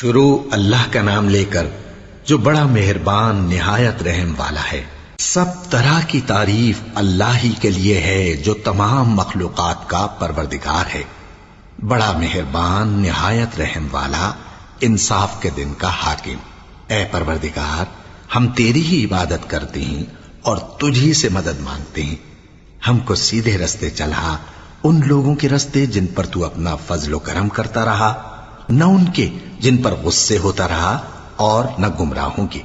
شروع اللہ کا نام لے کر جو بڑا مہربان نہایت رحم والا ہے۔ سب طرح کی تعریف اللہ ہی کے لیے ہے جو تمام مخلوقات کا پروردگار ہے، بڑا مہربان نہایت رحم والا، انصاف کے دن کا حاکم۔ اے پروردگار، ہم تیری ہی عبادت کرتے ہیں اور تجھی سے مدد مانگتے ہیں۔ ہم کو سیدھے رستے چلا، ان لوگوں کے رستے جن پر تو اپنا فضل و کرم کرتا رہا، نہ ان کے جن پر غصے ہوتا رہا، اور نہ گمراہوں کے۔